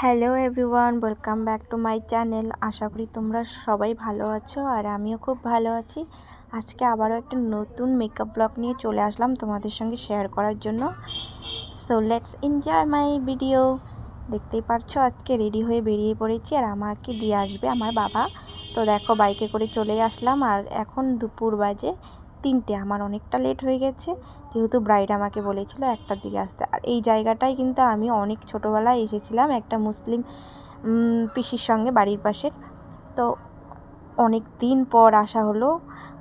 Hello everyone, welcome back to my channel. আশা করি তোমরা সবাই ভালো আছো আর আমিও খুব ভালো আছি। আজকে আবারও একটা নতুন মেকআপ ব্লগ নিয়ে চলে আসলাম তোমাদের সঙ্গে শেয়ার করার জন্য। So let's enjoy my video. দেখতেই পারছো আজকে রেডি হয়ে বেরিয়ে পড়েছি আর আমাকে দিয়ে আসবে আমার বাবা। তো দেখো বাইকে করে চলে আসলাম আর এখন দুপুর বাজে 3টে। আমার অনেকটা লেট হয়ে গেছে যেহেতু ব্রাইড আমাকে বলেছিল 1টার দিকে আসতে। আর এই জায়গাটায় কিন্তু আমি অনেক ছোটোবেলায় এসেছিলাম একটা মুসলিম পিসির সঙ্গে বাড়ির পাশের। তো অনেক দিন পর আসা হলো।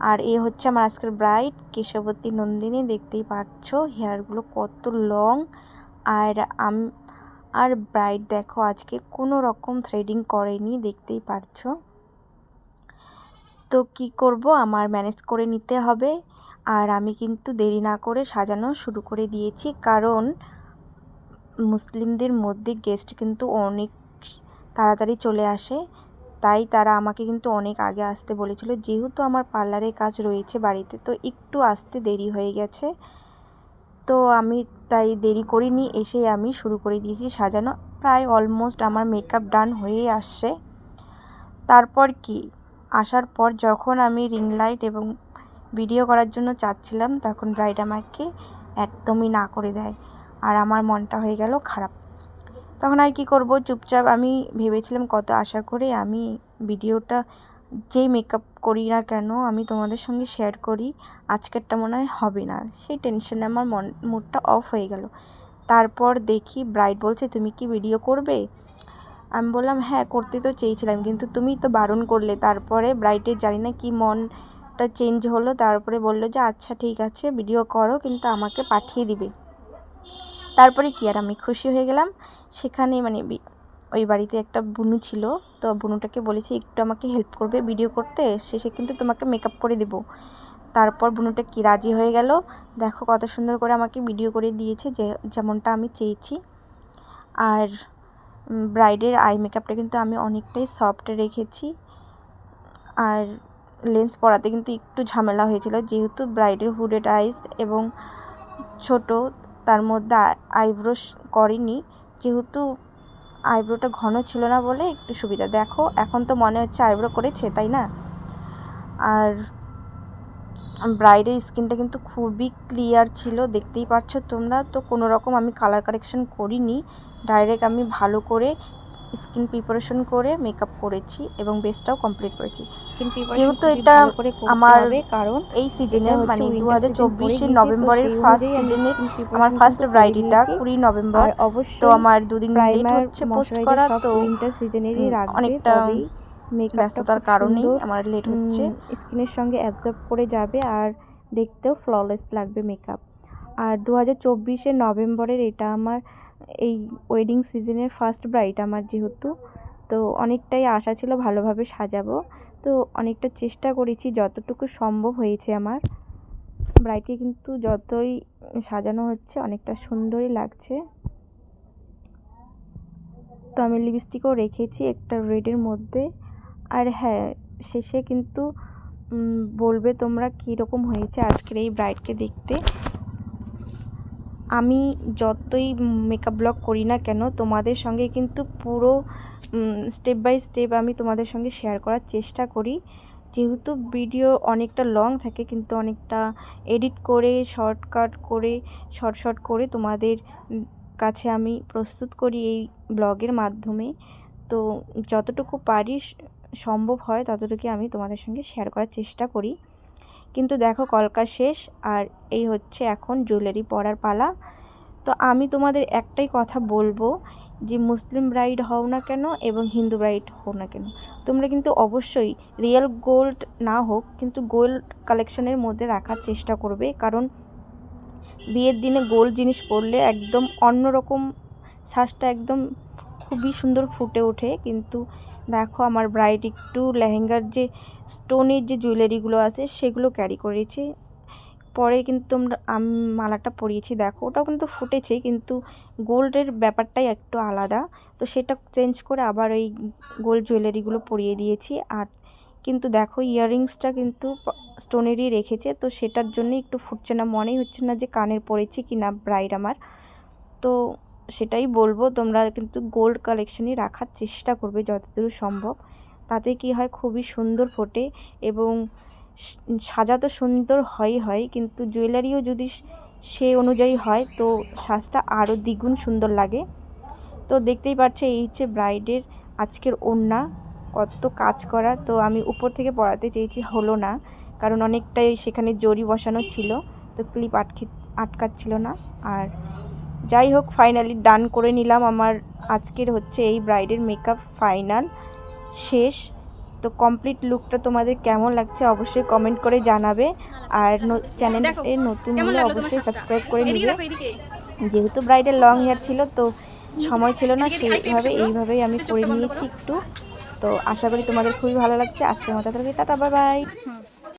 আর এ হচ্ছে আমার আজকের ব্রাইড কেশবতী নন্দিনী। দেখতেই পাচ্ছ হেয়ারগুলো কত লং। আর ব্রাইড দেখো আজকে কোনো রকম থ্রেডিং করেনি, দেখতেই পারছো। তো কি করব, আমার ম্যানেজ করে নিতে হবে। আর আমি কিন্তু দেরি না করে সাজানো শুরু করে দিয়েছি, কারণ মুসলিমদের মধ্যে গেস্ট কিন্তু অনেক তাড়াতাড়ি চলে আসে, তাই তারা আমাকে কিন্তু অনেক আগে আসতে বলেছিল। যেহেতু আমার পার্লারের কাজ রয়েছে বাড়িতে, তো একটু আসতে দেরি হয়ে গেছে। তো আমি তাই দেরি করিনি, এসে আমি শুরু করে দিয়েছি সাজানো। প্রায় অলমোস্ট আমার মেকআপ ডান হয়ে আসছে। তারপর কি, আসার পর যখন আমি রিং লাইট এবং ভিডিও করার জন্য চাচ্ছিলাম, তখন ব্রাইড আমাকে একদমই না করে দেয় আর আমার মনটা হয়ে গেল খারাপ। তখন আর কি করব, চুপচাপ আমি ভেবেছিলাম কত আশা করে আমি ভিডিওটা যেই মেকআপ করি না কেন আমি তোমাদের সঙ্গে শেয়ার করি, আজকেরটা মনে হয় হবে না। সেই টেনশনে আমার মুডটা অফ হয়ে গেল। তারপর দেখি ব্রাইড বলছে তুমি কি ভিডিও করবে। আমি বললাম হ্যাঁ করতে তো চেয়েছিলাম, কিন্তু তুমি তো বারণ করলে। তারপরে ব্রাইডের জানি না কি মনটা চেঞ্জ হলো, তারপরে বললো যে আচ্ছা ঠিক আছে ভিডিও করো, কিন্তু আমাকে পাঠিয়ে দিবে। তারপরে কি আর আমি খুশি হয়ে গেলাম। সেখানে ওই বাড়িতে একটা বুনু ছিল, তো বুনুটাকে বলেছি একটু আমাকে হেল্প করবে ভিডিও করতে, শেষে কিন্তু তোমাকে মেকআপ করে দেবো। তারপর বুনুটা কি রাজি হয়ে গেল। দেখো কত সুন্দর করে আমাকে ভিডিও করে দিয়েছে, যেমনটা আমি চেয়েছি। আর ব্রাইডের আই মেকআপটা কিন্তু আমি অনেকটাই সফট রেখেছি। আর লেন্স পরাতে কিন্তু একটু ঝামেলা হয়েছিল, যেহেতু ব্রাইডের হুডেড আইস এবং ছোট, তার মধ্যে আইব্রো করিনি, যেহেতু আইব্রোটা ঘন ছিল না বলে একটু সুবিধা। দেখো এখন তো মনে হচ্ছে আইব্রো করেছে, তাই না? আর ব্রাইডের স্কিনটা কিন্তু খুবই ক্লিয়ার ছিল, দেখতেই পাচ্ছ তোমরা। তো কোনো রকম আমি কালার কারেকশন করিনি, ডাইরেক্ট আমি ভালো করে স্কিন প্রিপারেশন করে মেকআপ করেছি এবং বেসটাও কমপ্লিট করেছি। যেহেতু এটা আমার কারণ এই সিজনের 2024 নভেম্বরের ফার্স্ট সিজনের আমার ফার্স্ট ব্রাইড, এটা 20 নভেম্বর। তো আমার দুদিন লেট হচ্ছে পোস্ট করা, তো অনেকটা ব্যস্ততার কারণেই আমার লেট হচ্ছে। স্কিনের সঙ্গে অ্যাবজর্ব করে যাবে আর দেখতেও ফ্ললেস লাগবে মেকআপ। আর 2024 নভেম্বরের এটা আমার এই ওয়েডিং সিজনের ফার্স্ট ব্রাইড আমার, যেহেতু তো অনেকটাই আশা ছিল ভালোভাবে সাজাবো। তো অনেকটা চেষ্টা করেছি, যতটুকু সম্ভব হয়েছে আমার। ব্রাইডকে কিন্তু যতই সাজানো হচ্ছে অনেকটা সুন্দরই লাগছে। তো আমি লিপস্টিকও রেখেছি একটা রেডের মধ্যে। আর হ্যাঁ, শেষে কিন্তু বলবে তোমরা কীরকম হয়েছে আজকের এই ব্রাইডকে দেখতে। আমি যতই মেকআপ ব্লগ করি না কেন, তোমাদের সঙ্গে কিন্তু পুরো স্টেপ বাই স্টেপ আমি তোমাদের সঙ্গে শেয়ার করার চেষ্টা করি। যেহেতু ভিডিও অনেকটা লং থাকে, কিন্তু অনেকটা এডিট করে শর্ট করে তোমাদের কাছে আমি প্রস্তুত করি এই ব্লগের মাধ্যমে। তো যতটুকু পারি সম্ভব হয় ততটুকু আমি তোমাদের সঙ্গে শেয়ার করার চেষ্টা করি। কিন্তু দেখো কলকা শেষ, আর এই হচ্ছে এখন জুয়েলারি পরার পালা। তো আমি তোমাদের একটাই কথা বলবো, যে মুসলিম ব্রাইড হও না কেন এবং হিন্দু ব্রাইড হও না কেন, তোমরা কিন্তু অবশ্যই রিয়েল গোল্ড না হোক, কিন্তু গোল্ড কালেকশনের মধ্যে রাখার চেষ্টা করবে। কারণ বিয়ের দিনে গোল্ড জিনিস পরলে একদম অন্যরকম সাজটা একদম খুবই সুন্দর ফুটে ওঠে। কিন্তু দেখো আমার ব্রাইড একটু লেহেঙ্গার যে স্টোনের যে জুয়েলারিগুলো আছে সেগুলো ক্যারি করেছে। পরে কিন্তু আমি মালাটা পরিয়েছি, দেখো ওটাও কিন্তু ফুটেছে, কিন্তু গোল্ডের ব্যাপারটাই একটু আলাদা। তো সেটা চেঞ্জ করে আবার ওই গোল্ড জুয়েলারিগুলো পরিয়ে দিয়েছি। আর কিন্তু দেখো ইয়াররিংসটা কিন্তু স্টোনেরই রেখেছে, তো সেটার জন্যই একটু ফুটছে না, মনেই হচ্ছে না যে কানের পরেছি কি না ব্রাইড আমার। তো সেটাই বলবো, তোমরা কিন্তু গোল্ড কালেকশনই রাখার চেষ্টা করবে যতদূর সম্ভব। তাতে কি হয়, খুবই সুন্দর ফোটে এবং সাজা তো সুন্দর হয়, কিন্তু জুয়েলারিও যদি সেই অনুযায়ী হয় তো সাজটা আরও দ্বিগুণ সুন্দর লাগে। তো দেখতেই পাচ্ছে এই হচ্ছে ব্রাইডের আজকের ওড়না, কত কাজ করা। তো আমি উপর থেকে পরাতে চেয়েছি, হলো না, কারণ অনেকটাই সেখানে জরি বসানো ছিল, তো ক্লিপ আটকাচ্ছিল না। আর যাই হোক, ফাইনালি ডান করে নিলাম। আমার আজকের হচ্ছে এই ব্রাইডের মেকআপ ফাইনাল শেষ। তো কমপ্লিট লুকটা তোমাদের কেমন লাগছে অবশ্যই কমেন্ট করে জানাবে। আর চ্যানেলতে নতুন হলে অবশ্যই সাবস্ক্রাইব করে নিবে। যেহেতু ব্রাইডের লং হেয়ার ছিল তো সময় ছিল না, এইভাবেই আমি করে নিয়েছি একটু। তো আশা করি তোমাদের খুবই ভালো লাগছে। আজকের মতো টাটা, বাই বাই।